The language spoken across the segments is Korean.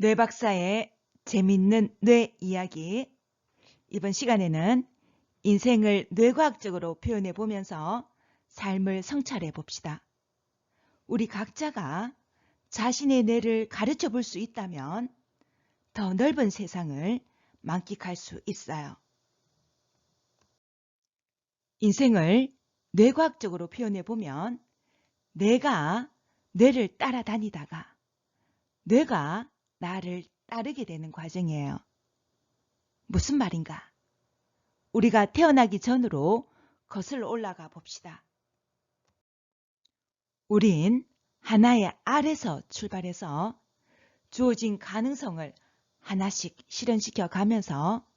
뇌 박사의 재밌는 뇌 이야기. 이번 시간에는 인생을 뇌과학적으로 표현해 보면서 삶을 성찰해 봅시다. 우리 각자가 자신의 뇌를 가르쳐 볼 수 있다면 더 넓은 세상을 만끽할 수 있어요. 인생을 뇌과학적으로 표현해 보면 내가 뇌를 따라다니다가 뇌가 나를 따르게 되는 과정이에요. 무슨 말인가? 우리가 태어나기 전으로 거슬러 올라가 봅시다. 우린 하나의 알에서 출발해서 주어진 가능성을 하나씩 실현시켜 가면서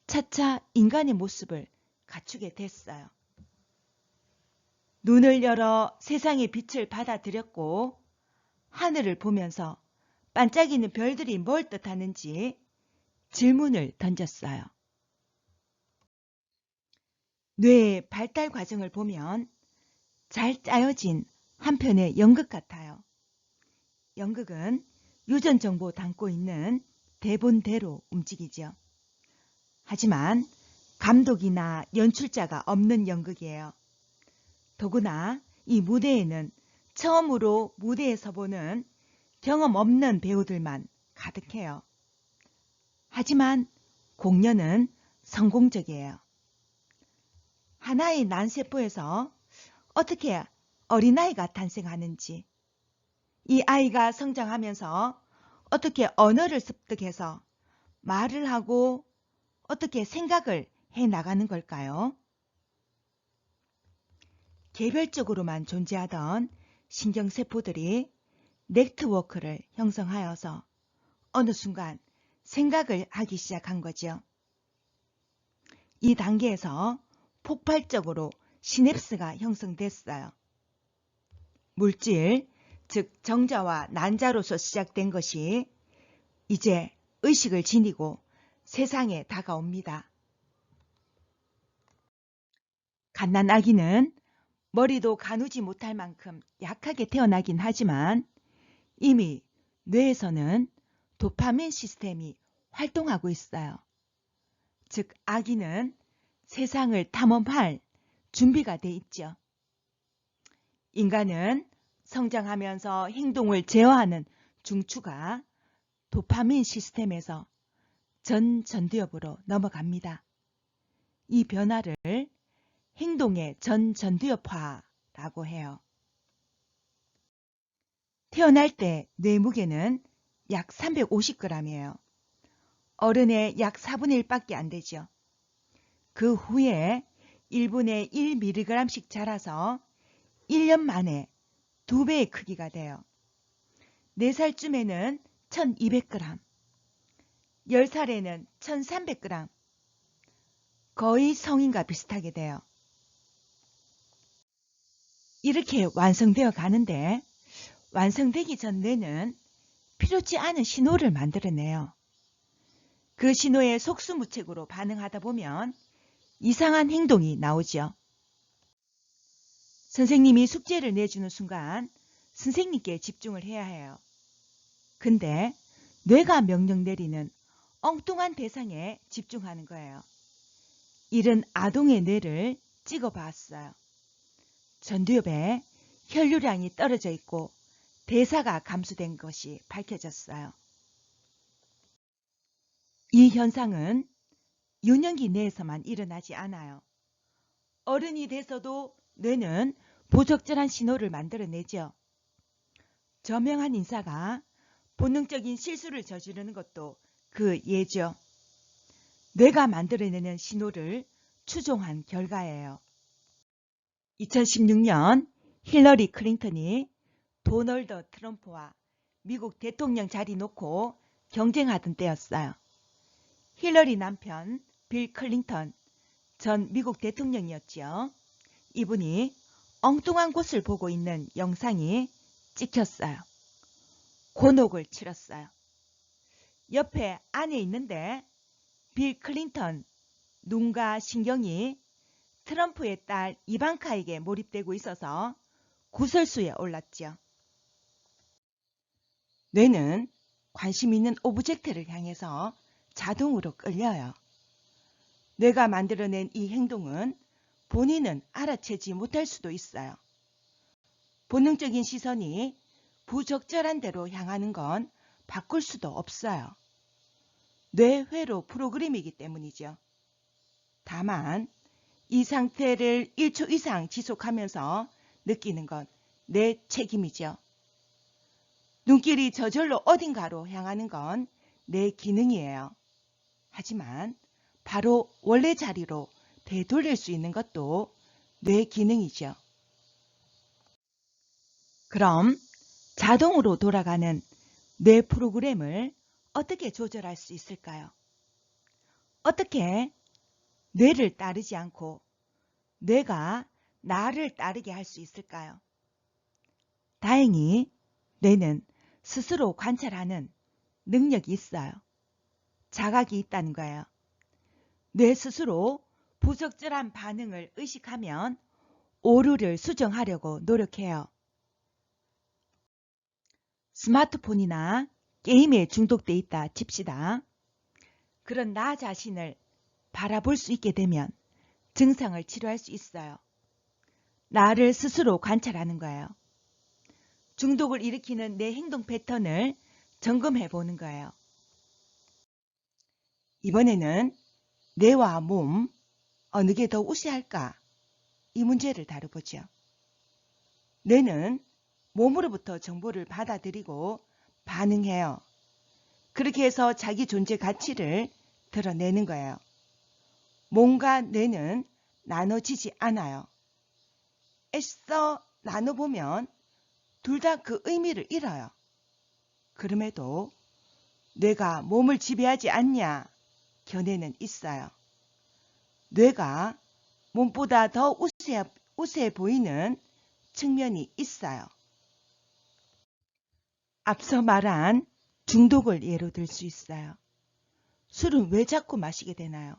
차차 인간의 모습을 갖추게 됐어요. 눈을 열어 세상의 빛을 받아들였고 하늘을 보면서 반짝이는 별들이 뭘 뜻하는지 질문을 던졌어요. 뇌의 발달 과정을 보면 잘 짜여진 한 편의 연극 같아요. 연극은 유전 정보 담고 있는 대본대로 움직이죠. 하지만 감독이나 연출자가 없는 연극이에요. 더구나 이 무대에는 처음으로 무대에 서보는 경험 없는 배우들만 가득해요. 하지만 공연은 성공적이에요. 하나의 난세포에서 어떻게 어린아이가 탄생하는지, 이 아이가 성장하면서 어떻게 언어를 습득해서 말을 하고 어떻게 생각을 해나가는 걸까요? 개별적으로만 존재하던 신경세포들이 네트워크를 형성하여서 어느 순간 생각을 하기 시작한 거죠. 이 단계에서 폭발적으로 시냅스가 형성됐어요. 물질, 즉 정자와 난자로서 시작된 것이 이제 의식을 지니고 세상에 다가옵니다. 갓난아기는 머리도 가누지 못할 만큼 약하게 태어나긴 하지만 이미 뇌에서는 도파민 시스템이 활동하고 있어요. 즉 아기는 세상을 탐험할 준비가 돼 있죠. 인간은 성장하면서 행동을 제어하는 중추가 도파민 시스템에서 전두엽으로 넘어갑니다. 이 변화를 행동의 전두엽화라고 해요. 태어날 때 뇌 무게는 약 350g이에요. 어른의 약 4분의 1밖에 안 되죠. 그 후에 1분의 1mg씩 자라서 1년 만에 2배의 크기가 돼요. 4살쯤에는 1200g, 10살에는 1300g, 거의 성인과 비슷하게 돼요. 이렇게 완성되어 가는데 완성되기 전 뇌는 필요치 않은 신호를 만들어내요. 그 신호에 속수무책으로 반응하다 보면 이상한 행동이 나오죠. 선생님이 숙제를 내주는 순간 선생님께 집중을 해야 해요. 근데 뇌가 명령 내리는 엉뚱한 대상에 집중하는 거예요. 이른 아동의 뇌를 찍어봤어요. 전두엽에 혈류량이 떨어져 있고 대사가 감소된 것이 밝혀졌어요. 이 현상은 유년기 내에서만 일어나지 않아요. 어른이 돼서도 뇌는 부적절한 신호를 만들어내죠. 저명한 인사가 본능적인 실수를 저지르는 것도 그 예죠. 뇌가 만들어내는 신호를 추종한 결과예요. 2016년 힐러리 클린턴이 도널드 트럼프와 미국 대통령 자리 놓고 경쟁하던 때였어요. 힐러리 남편 빌 클린턴 전 미국 대통령이었죠. 이분이 엉뚱한 곳을 보고 있는 영상이 찍혔어요. 곤혹을 치렀어요. 옆에 아내 있는데 빌 클린턴 눈과 신경이 트럼프의 딸 이방카에게 몰입되고 있어서 구설수에 올랐죠. 뇌는 관심 있는 오브젝트를 향해서 자동으로 끌려요. 뇌가 만들어낸 이 행동은 본인은 알아채지 못할 수도 있어요. 본능적인 시선이 부적절한 데로 향하는 건 바꿀 수도 없어요. 뇌회로 프로그램이기 때문이죠. 다만 이 상태를 1초 이상 지속하면서 느끼는 건 내 책임이죠. 눈길이 저절로 어딘가로 향하는 건 내 기능이에요. 하지만 바로 원래 자리로 되돌릴 수 있는 것도 뇌 기능이죠. 그럼 자동으로 돌아가는 뇌 프로그램을 어떻게 조절할 수 있을까요? 어떻게 뇌를 따르지 않고 뇌가 나를 따르게 할 수 있을까요? 다행히 뇌는 스스로 관찰하는 능력이 있어요. 자각이 있다는 거예요. 뇌 스스로 부적절한 반응을 의식하면 오류를 수정하려고 노력해요. 스마트폰이나 게임에 중독돼 있다 칩시다. 그런 나 자신을 바라볼 수 있게 되면 증상을 치료할 수 있어요. 나를 스스로 관찰하는 거예요. 중독을 일으키는 내 행동 패턴을 점검해 보는 거예요. 이번에는 뇌와 몸, 어느 게 더 우세할까? 이 문제를 다뤄보죠. 뇌는 몸으로부터 정보를 받아들이고 반응해요. 그렇게 해서 자기 존재 가치를 드러내는 거예요. 몸과 뇌는 나눠지지 않아요. 애써 나눠보면 둘 다 그 의미를 잃어요. 그럼에도 뇌가 몸을 지배하지 않냐 견해는 있어요. 뇌가 몸보다 더 우세해 보이는 측면이 있어요. 앞서 말한 중독을 예로 들 수 있어요. 술은 왜 자꾸 마시게 되나요?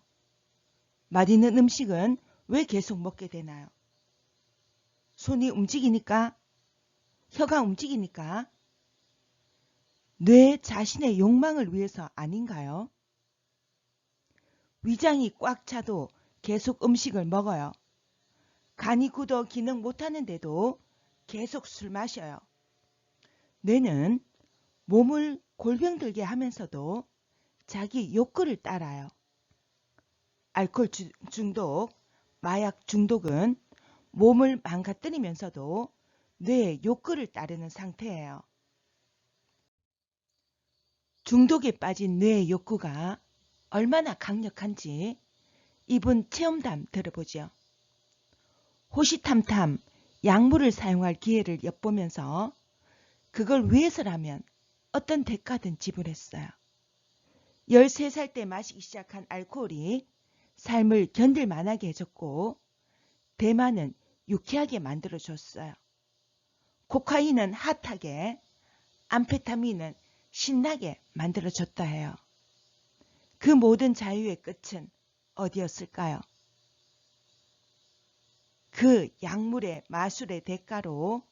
맛있는 음식은 왜 계속 먹게 되나요? 손이 움직이니까? 혀가 움직이니까? 뇌 자신의 욕망을 위해서 아닌가요? 위장이 꽉 차도 계속 음식을 먹어요. 간이 굳어 기능 못하는데도 계속 술 마셔요. 뇌는 몸을 골병들게 하면서도 자기 욕구를 따라요. 알코올 중독, 마약 중독은 몸을 망가뜨리면서도 뇌의 욕구를 따르는 상태예요. 중독에 빠진 뇌의 욕구가 얼마나 강력한지 이분 체험담 들어보죠. 호시탐탐 약물을 사용할 기회를 엿보면서 그걸 위해서라면 어떤 대가든 지불했어요. 13살 때 마시기 시작한 알코올이 삶을 견딜 만하게 해줬고 대마는 유쾌하게 만들어줬어요. 코카인은 핫하게, 암페타민은 신나게 만들어줬다 해요. 그 모든 자유의 끝은 어디였을까요? 그 약물의 마술의 대가로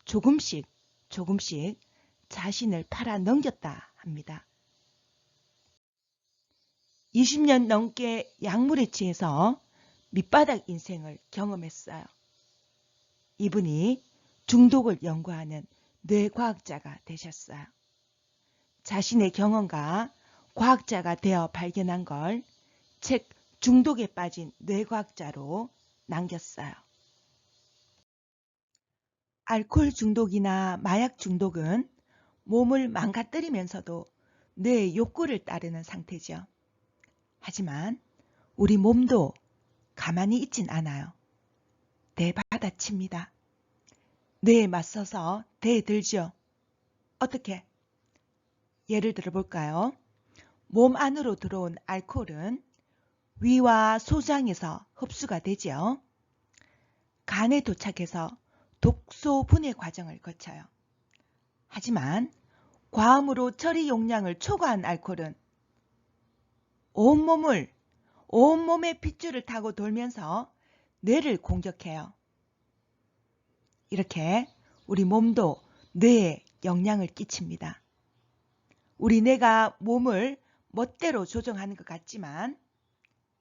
조금씩 자신을 팔아 넘겼다 합니다. 20년 넘게 약물에 취해서 밑바닥 인생을 경험했어요. 이분이 중독을 연구하는 뇌과학자가 되셨어요. 자신의 경험과 과학자가 되어 발견한 걸 책 중독에 빠진 뇌과학자로 남겼어요. 알코올 중독이나 마약 중독은 몸을 망가뜨리면서도 뇌의 욕구를 따르는 상태죠. 하지만 우리 몸도 가만히 있진 않아요. 대받아칩니다. 뇌에 맞서서 대들죠. 어떻게? 예를 들어 볼까요? 몸 안으로 들어온 알코올은 위와 소장에서 흡수가 되죠. 간에 도착해서 독소 분해 과정을 거쳐요. 하지만 과음으로 처리 용량을 초과한 알코올은 온몸의 핏줄을 타고 돌면서 뇌를 공격해요. 이렇게 우리 몸도 뇌에 영향을 끼칩니다. 우리 뇌가 몸을 멋대로 조정하는 것 같지만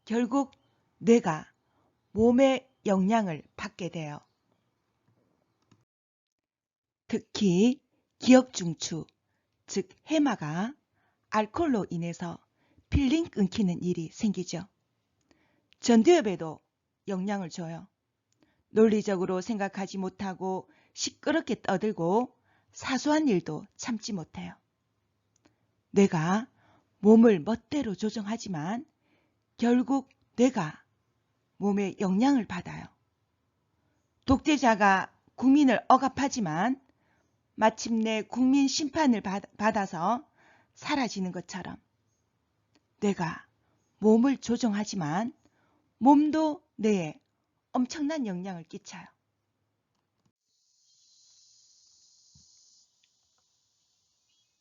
결국 뇌가 몸의 영향을 받게 돼요. 특히 기억중추, 즉 해마가 알코올로 인해서 필링 끊기는 일이 생기죠. 전두엽에도 영향을 줘요. 논리적으로 생각하지 못하고 시끄럽게 떠들고 사소한 일도 참지 못해요. 뇌가 몸을 멋대로 조정하지만 결국 뇌가 몸에 영향을 받아요. 독재자가 국민을 억압하지만 마침내 국민 심판을 받아서 사라지는 것처럼 뇌가 몸을 조정하지만 몸도 뇌에 엄청난 영향을 끼쳐요.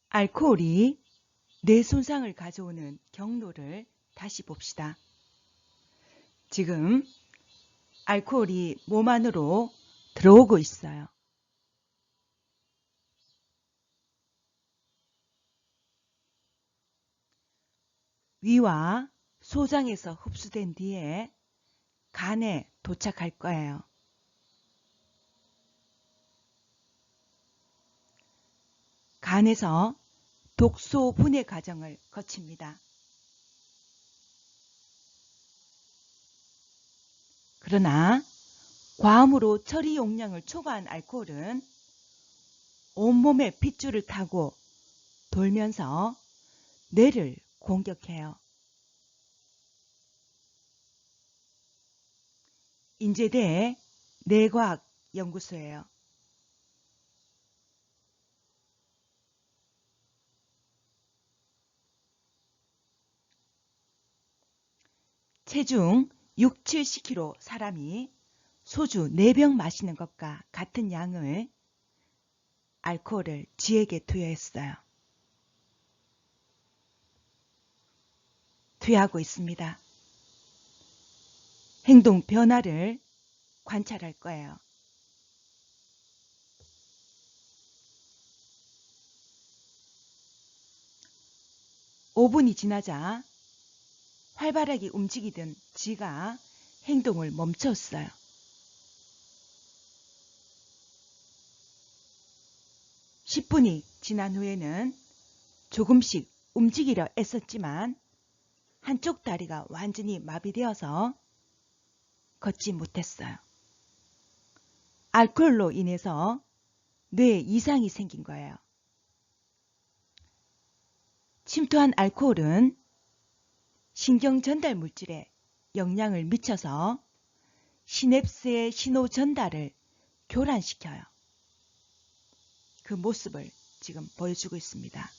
알코올이 뇌 손상을 가져오는 경로를 다시 봅시다. 지금 알코올이 몸 안으로 들어오고 있어요. 위와 소장에서 흡수된 뒤에 간에 도착할 거예요. 간에서 독소 분해 과정을 거칩니다. 그러나 과음으로 처리 용량을 초과한 알코올은 온몸에 핏줄을 타고 돌면서 뇌를 공격해요. 인제대 뇌과학 연구소예요. 체중 6, 70kg 사람이 소주 4병 마시는 것과 같은 양을 알코올을 쥐에게 투여했어요. 투여하고 있습니다. 행동 변화를 관찰할 거예요. (5분이) 지나자 활발하게 움직이던 쥐가 행동을 멈췄어요. (10분이) 지난 후에는 조금씩 움직이려 애썼지만 한쪽 다리가 완전히 마비되어서 걷지 못했어요. 알코올로 인해서 뇌에 이상이 생긴 거예요. 침투한 알코올은 신경 전달 물질에 영향을 미쳐서 시냅스의 신호 전달을 교란시켜요. 그 모습을 지금 보여주고 있습니다.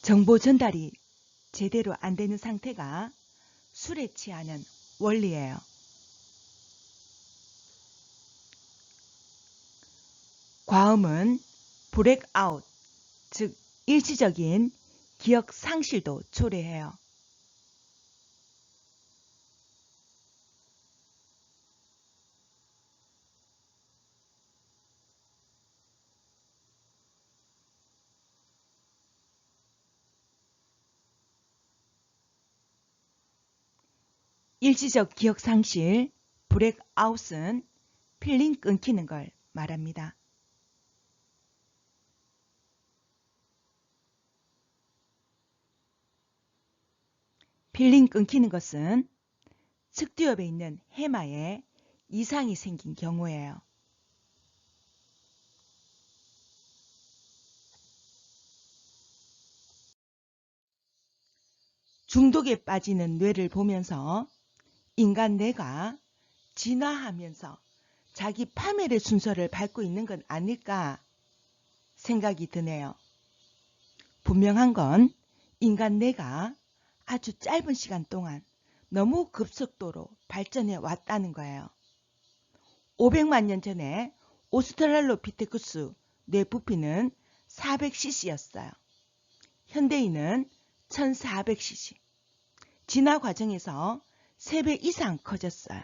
정보 전달이 제대로 안 되는 상태가 술에 취하는 원리예요. 과음은 블랙아웃, 즉 일시적인 기억 상실도 초래해요. 일시적 기억 상실, 블랙아웃은 필링 끊기는 걸 말합니다. 필링 끊기는 것은 측두엽에 있는 해마에 이상이 생긴 경우예요. 중독에 빠지는 뇌를 보면서 인간 뇌가 진화하면서 자기 파멸의 순서를 밟고 있는 건 아닐까 생각이 드네요. 분명한 건 인간 뇌가 아주 짧은 시간 동안 너무 급속도로 발전해 왔다는 거예요. 500만 년 전에 오스트랄로피테쿠스 뇌 부피는 400cc였어요. 현대인은 1400cc. 진화 과정에서 3배 이상 커졌어요.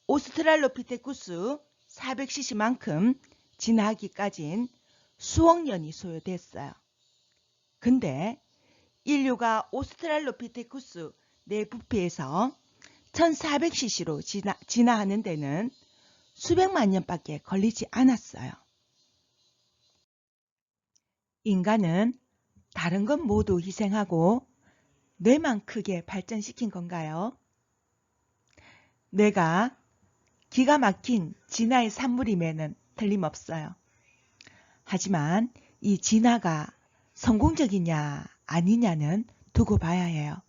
오스트랄로피테쿠스 400cc만큼 진화하기까진 수억 년이 소요됐어요. 근데 인류가 오스트랄로피테쿠스 내부피에서 1400cc로 진화하는 데는 수백만 년밖에 걸리지 않았어요. 인간은 다른 건 모두 희생하고 뇌만 크게 발전시킨 건가요? 뇌가 기가 막힌 진화의 산물임에는 틀림없어요. 하지만 이 진화가 성공적이냐 아니냐는 두고 봐야 해요.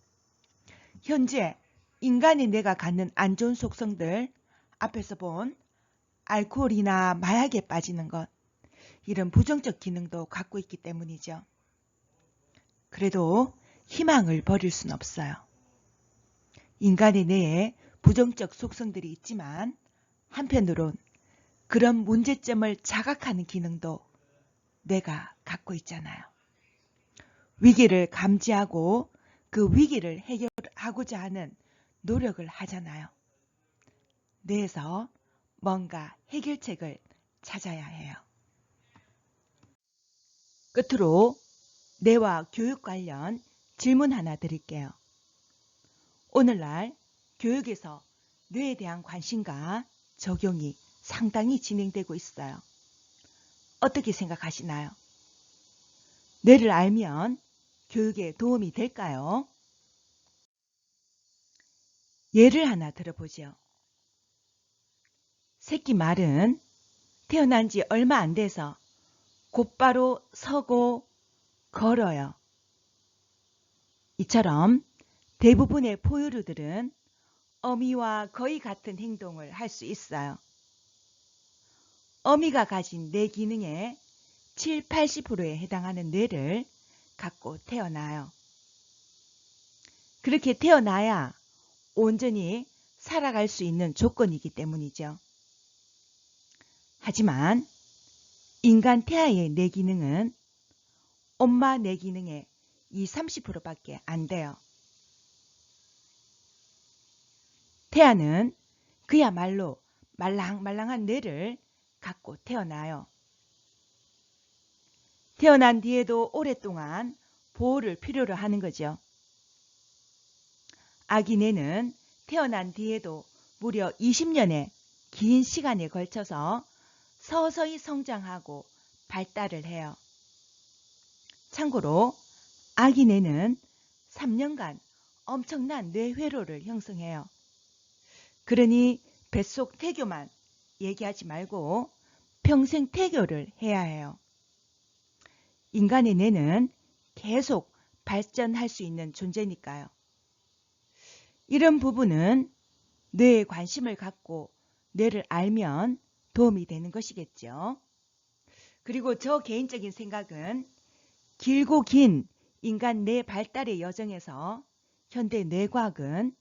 현재 인간의 뇌가 갖는 안 좋은 속성들, 앞에서 본 알코올이나 마약에 빠지는 것, 이런 부정적 기능도 갖고 있기 때문이죠. 그래도 희망을 버릴 순 없어요. 인간의 뇌에 부정적 속성들이 있지만 한편으론 그런 문제점을 자각하는 기능도 뇌가 갖고 있잖아요. 위기를 감지하고 그 위기를 해결하고자 하는 노력을 하잖아요. 뇌에서 뭔가 해결책을 찾아야 해요. 끝으로 뇌와 교육 관련 질문 하나 드릴게요. 오늘날 교육에서 뇌에 대한 관심과 적용이 상당히 진행되고 있어요. 어떻게 생각하시나요? 뇌를 알면 교육에 도움이 될까요? 예를 하나 들어보죠. 새끼 말은 태어난 지 얼마 안 돼서 곧바로 서고 걸어요. 이처럼 대부분의 포유류들은 어미와 거의 같은 행동을 할 수 있어요. 어미가 가진 뇌 기능의 7, 80%에 해당하는 뇌를 갖고 태어나요. 그렇게 태어나야 온전히 살아갈 수 있는 조건이기 때문이죠. 하지만 인간 태아의 뇌 기능은 엄마 뇌 기능의 20, 30%밖에 안 돼요. 태아는 그야말로 말랑말랑한 뇌를 갖고 태어나요. 태어난 뒤에도 오랫동안 보호를 필요로 하는 거죠. 아기 뇌는 태어난 뒤에도 무려 20년의 긴 시간에 걸쳐서 서서히 성장하고 발달을 해요. 참고로 아기 뇌는 3년간 엄청난 뇌회로를 형성해요. 그러니 뱃속 태교만 얘기하지 말고 평생 태교를 해야 해요. 인간의 뇌는 계속 발전할 수 있는 존재니까요. 이런 부분은 뇌에 관심을 갖고 뇌를 알면 도움이 되는 것이겠죠. 그리고 저 개인적인 생각은 길고 긴 인간 뇌 발달의 여정에서 현대 뇌과학은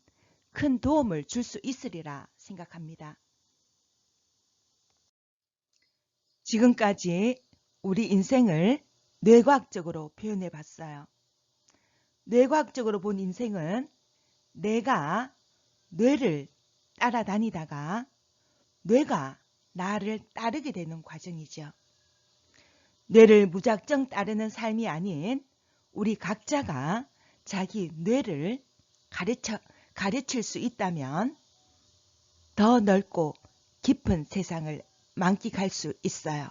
큰 도움을 줄 수 있으리라 생각합니다. 지금까지 우리 인생을 뇌과학적으로 표현해 봤어요. 뇌과학적으로 본 인생은 내가 뇌를 따라다니다가 뇌가 나를 따르게 되는 과정이죠. 뇌를 무작정 따르는 삶이 아닌 우리 각자가 자기 뇌를 가르칠 수 있다면 더 넓고 깊은 세상을 만끽할 수 있어요.